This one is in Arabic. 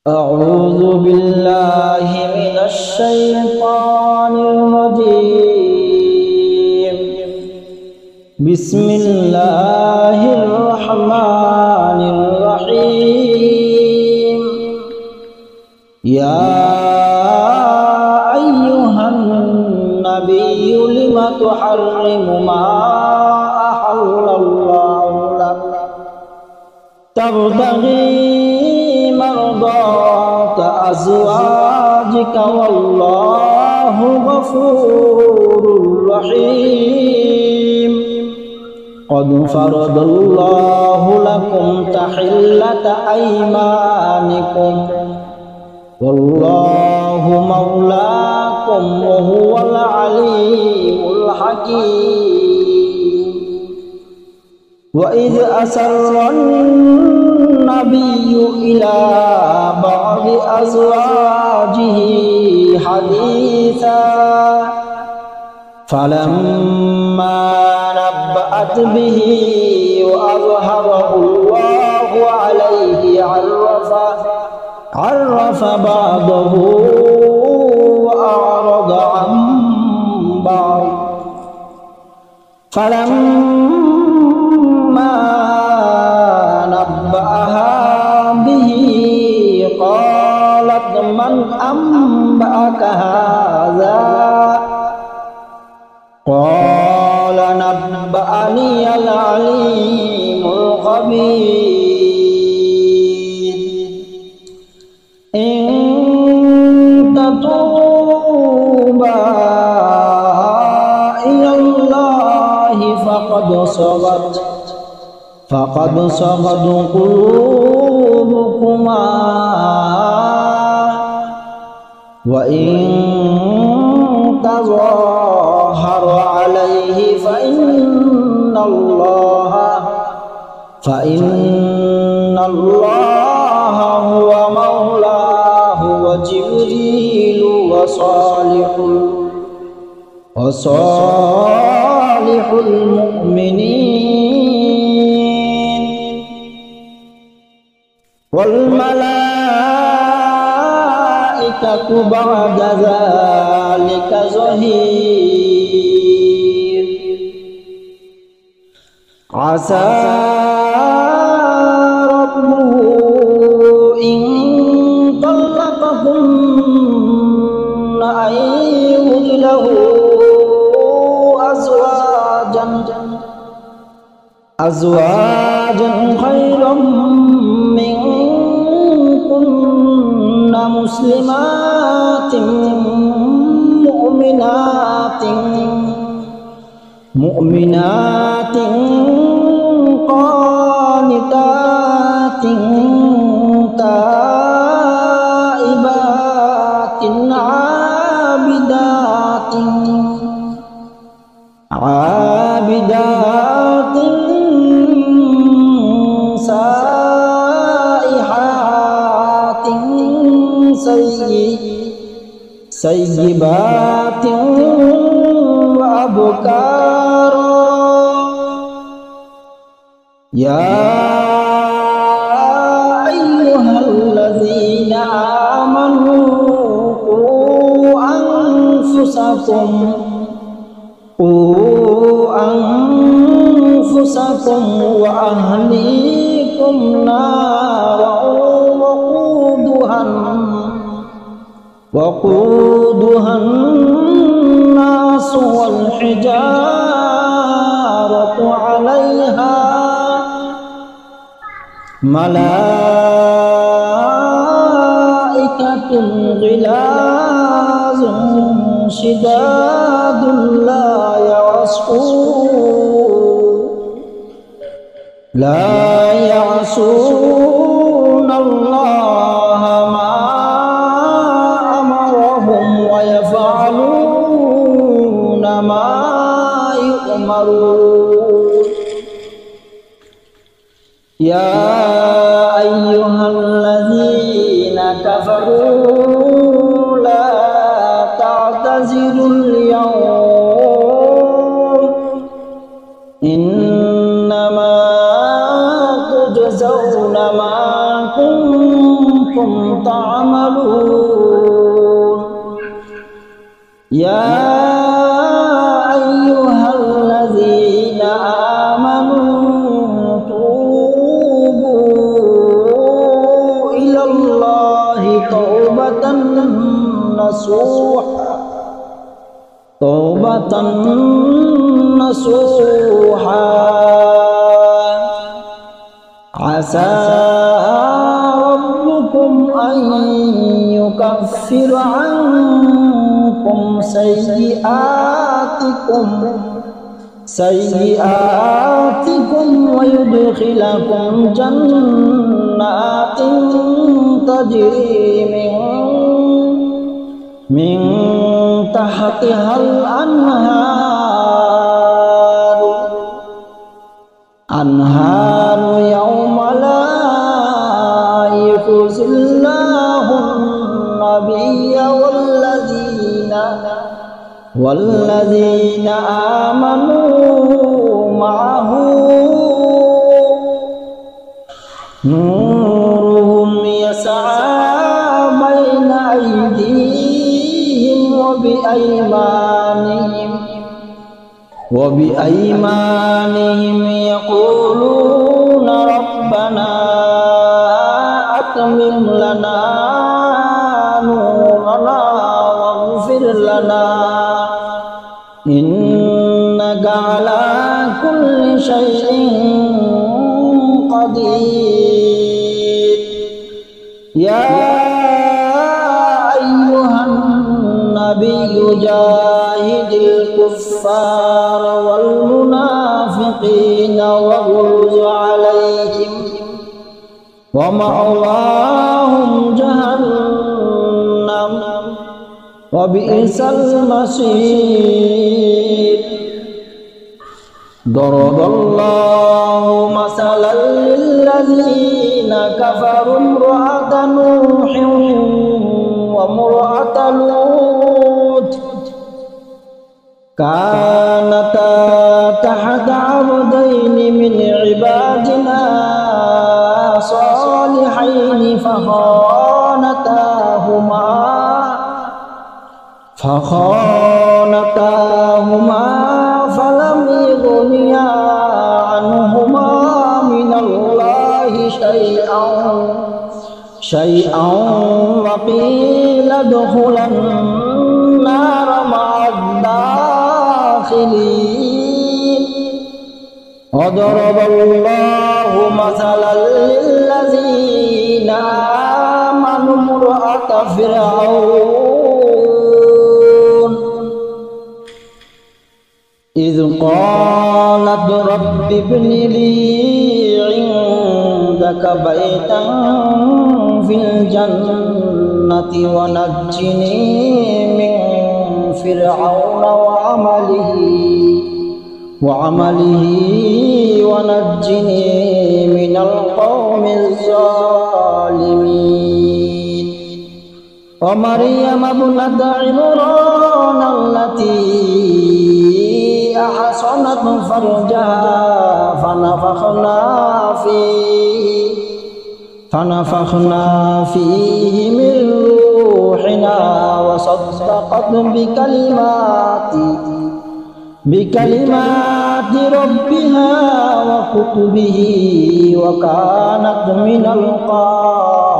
أعوذ بالله من الشيطان الرجيم. بسم الله الرحمن الرحيم. يا أيها النبي لم تحرم ما أحل الله لك تبتغي مرضات أزواجك والله غفور رحيم. قد فرض الله لكم تحلة أيمانكم والله مولاكم وهو العليم الحكيم. وإذ أسر النبي إلى بعض أزواجه حديثا فلما نبأت به وأظهره الله عليه عرف بعضه وأعرض عن بعض. فلما نبأها به قالت من أنبأك هذا؟ قال نبأني العليم الخبير. إن تتوبا إلى الله فقد صغت قلوبكما وإن تظاهر عليه فإن الله هو مولاه وجبريل وصالح المؤمنين والملائكة بعد ذلك ظهير. عسى ربه إن طلقكن أن يبدله أزواجا خيرا منكن مسلمات مؤمنات قانتات تائبات عابدات سائحات سيبات وأبكارا. يا أيها الذين آمنوا قوا أنفسكم وأهليكم نارا وقودها الناس والحجارة عليها ملائكة غلاظ شداد لا يعصون الله ما أمرهم ويفعلون ما يؤمرون. يا أيها الذين كفروا لا تعتذروا اليوم إنما تجزون ما كنتم كنتم تعملون يا أيها الذين آمنوا توبوا إلى الله توبة نصوحا عسى ربكم أن يكفر عنكم سيئاتكم ويدخلكم جنات تجري من تحتها الأنهار يوم لا يخزي الله النبي والذين آمنوا معه نورهم يسعى بين أيديهم وبأيمانهم يقولون ربنا أتمم لنا نورنا واغفر لنا إنك على كل شيء قدير يا أيها النبي جاهد الكفار والمنافقين واغلظ عليهم ومأواهم جهنم وبئس المصير ضرب الله مثلا للذين كفروا امرأة نوح وامرأة لوط كانتا تحت عبدين من عبادنا صالحين فخانتاهما فلم يغنيا عنهما من الله شيئا وقيل ادخلا النار مع الداخلين وضرب الله مثلا للذين آمنوا امرأة فرعون إذ قالت رب ابن لي عندك بيتا في الجنة ونجني من فرعون وعمله ونجني من القوم الظالمين ومريم ابنة عمران التي أحصنت فرجها فنفخنا فيه من روحنا وصدقت بكلمات ربها وكتبه وكانت من القانتين